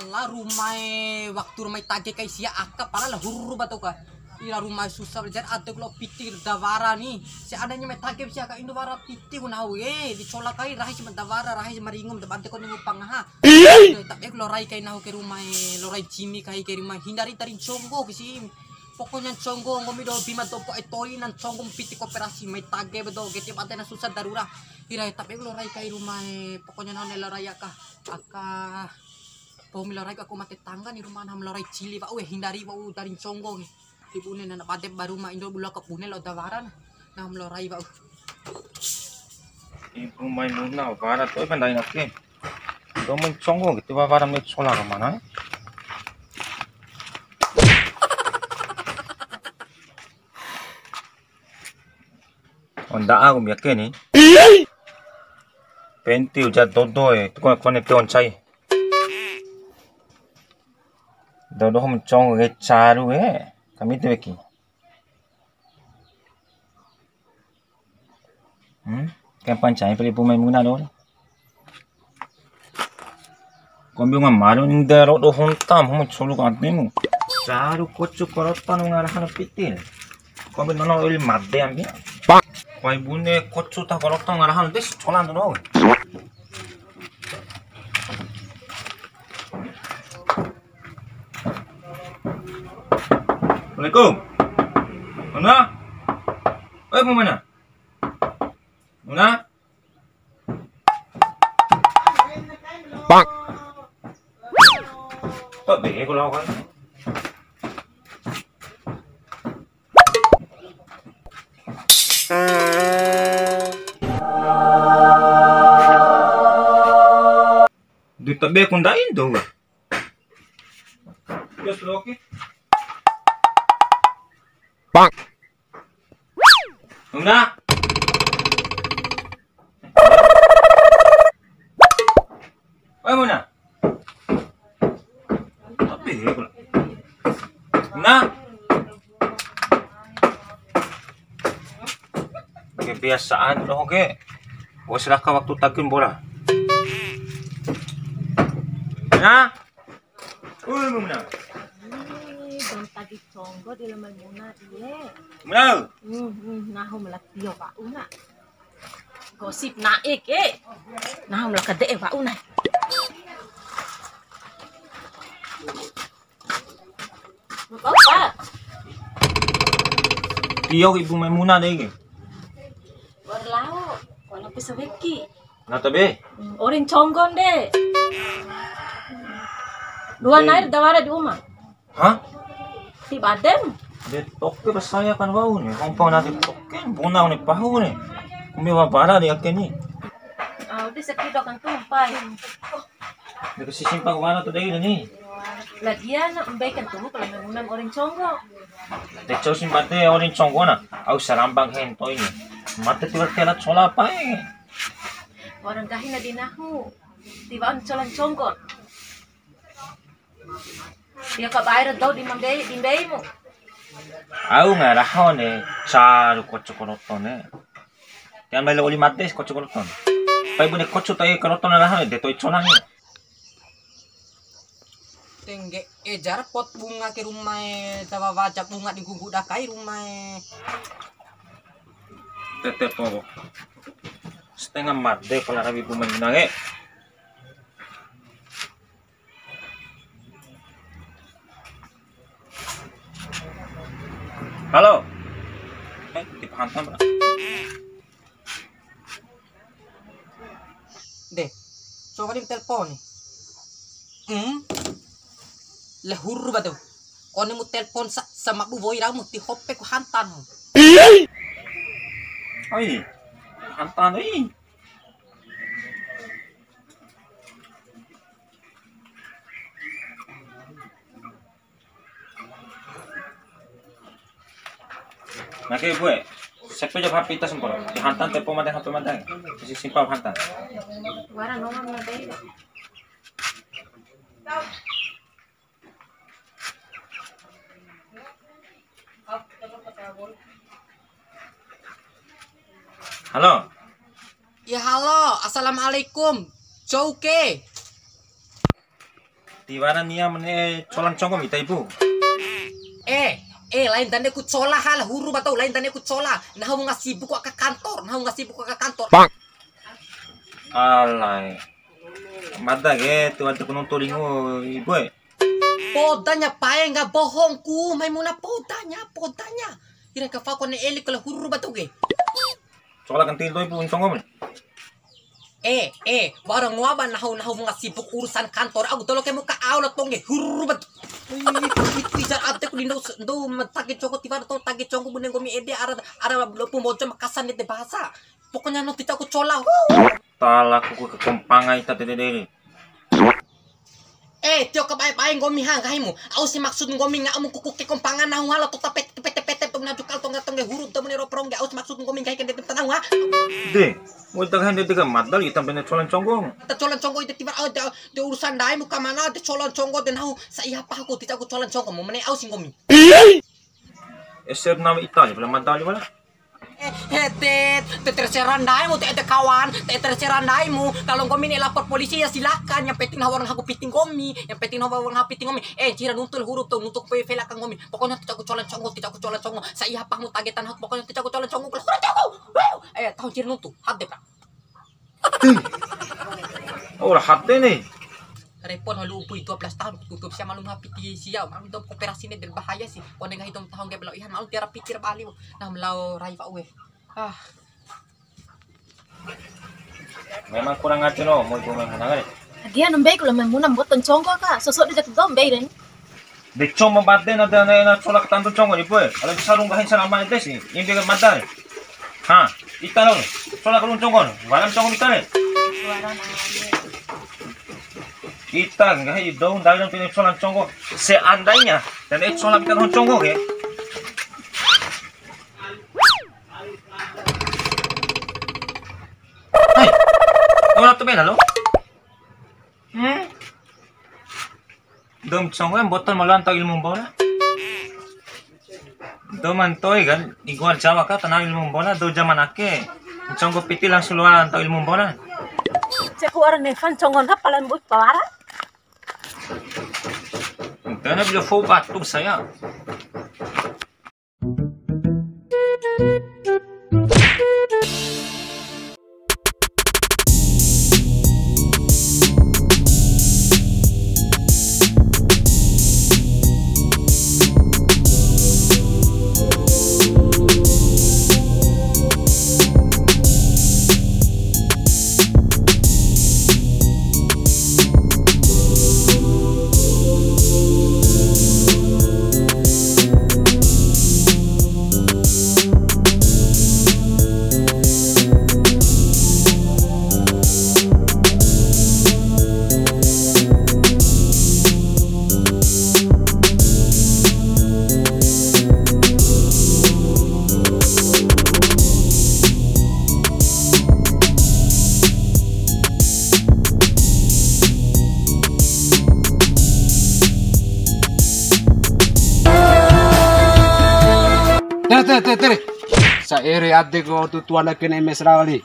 pala rumah waktu rumah tage kay siya akap pala lah huru ba to ka ila rumah susah berjalan ada kalau pitir davara nih si adanya may tage siya ka indovara piti ko na dicolak kay rahi si davara rahi si maringom dabante ko ningo pangaha tapi loray kay na ke rumah loray Jimmy kay rumah hindari tarin chonggo kasi pokoknya chonggo ngomido bima to po itoy nan chonggong piti kooperasi may tage ba do geti ate na susah darura ira tapi loray kay rumah pokoknya na loray ka aka Pomilaray ako matitangga ni rumah ham loray chili pa hindari pa darin chonggo ibunin na napatip baru ma indo bula kapunel o davaran na ham loray pa ibu main muna para to pandai nakke 너무 chonggo gitu ba para may chola ka mana onda ako miyakke ni 20 uja dodoe tukon kone peon chai dodo hom chong ge charu he kami te ki kapan chai pali pumai muna do kombyong maru ning dero do hontam hom cholu ka atemu charu kochu korottanu ngar hana pitil kombe nono il madde ambi Wai bune kocu ta korotong ngarahan des colan tuh. Assalamualaikum. Mana? Mau mana? Mana? Bang. Kok bego kalau kan? Ditabi akong dain daw. Yes, Loki. Bang. Una. Ay muna. Tabi ko. Una. Kebiasaan lo oke. Wes ra ka waktu takin bola. Nah, muna. Bang tadi chonggo di lemah muna dia. Muna. Nahu melak dia pak una. Gosip naik Nahu melak kede pak una. Apa? Dia ibu Maimunah deh. Berlau, kalau bisa beki. Nah tabe. Orang chonggon deh. Dua nair dawara di rumah. Hah? Di badem. De tokke basaya kan wau ni. Kompang na de tokke bona ni pahu ni. Kumi wa bara de yakke ni. Udah sekido kan tumpai. De kasi simpang wana to dai ni. Lagian membaikan tuh kalau mengunang orang chonggo. De chau simbate orin chongona. Au sarambang hen to ini. Mate tiba tela chola pa Orang kahina di nahu. Tiba colan chonggon. Dia ka bayar daw di mbay mo. Au nga rahon charu kocho koroton Tiyan may uli mates kocho koroton. Pai bune kocho tayo koroton na rahon de toy cholang ni. tengge ejar pot bunga ke rumah tawa wajak bunga di gugu dakai rumah Tete po. Setengah made pala rabi pumenang Halo. Dipahantam ba? deh coba di telepon lahur ba tuh kone mu telepon sama bu boy ramu ti hoppe ku hantan Ay, hantan Nake gue, sepe jab hapita semporo. Di hantan tepo mateng hape mateng. Kasi simpang hantan. Wara nomor na tayo. Halo. ya halo assalamualaikum Jouke Tiwara niya mene colan congom ita ibu. Lain tanda ku cola hal huru batau lain tanda ku cola. Nah mau ngasih buku ke kantor, Alay. Mada ge tu atu kuno toringo ibu. Podanya pae nggak bohongku, Maimuna podanya. Kira ka fa ko ne eli kalau huru batau ge. Cola kan tilo ibu congom. Barang ngaban nahu ngasih buku urusan kantor. Aku tolong kamu ka aula tongge huru batau. Tijar ate ku dindo tagi congko tiba to tagi congko buneng gomi ede ara belum mojo makasan de bahasa. Pokoknya nanti aku cola. Tala ku ke kompangai ta dede. Tio ka bae gomi hang kaimu. Au si maksud gomi nga amu kuku ke kompangan nahu hala to tapet tong najukal tong huruf to menero prong ga au si maksud gomi kai ke de tanang ha. De, mo taghan de ka madal itam bene colan congom. Ta colan conggo itu tiba de urusan dai mu kamana de colan conggo de nahu sa iya pa aku tidak aku colan conggo mo mene au si gomi. Eser nama Itali pala madal wala. Terserah daimu, kawan, terserah daimu. Kalau gomi ini lapor polisi ya silakan. Yang penting hawarang aku piting gomi, cira nuntul huruf tuh nuntuk pevela kang gomi. Pokoknya tidak aku colan conggo. Saya apa mu tagetan aku pokoknya tidak aku colan conggo. Tahu cira nuntuk, hade pak. Ora hatte nih. Repon halu upui 12 tahun tutup siya malum hapiti siya malum dom operasi ini berbahaya sih kone nga hitong tahong gebelo ihan malum tiara pikir bali nah melaw raifa uwe Memang kurang ajar no mau cuma menangani. Dia nembei kalau Maimuna boton congko ka. Sosok dia jatuh dom ren. De cuma baden ada na colak tanto conggo ni pue. Kalau sarung gahin sama itu sih. Ini dia madal. Ha, italo. Colak kalung conggo. Walam conggo itale. Kita nggak hanya daun dalam pilih colan conggo seandainya dan colan kita conggo ya. Hai, orang tu bela lo? Dom conggo yang botol malan tak ilmu bola. Dom antoi kan, igual Jawa kah tanah ilmu bola, do zaman ake. Conggo piti langsung luar tak ilmu bola. Cek orang Nevan conggon hapalan buat pawara. Karena bila fau batuk saya. Tere. Sa ere adde ko tutuan na kina mesra wali.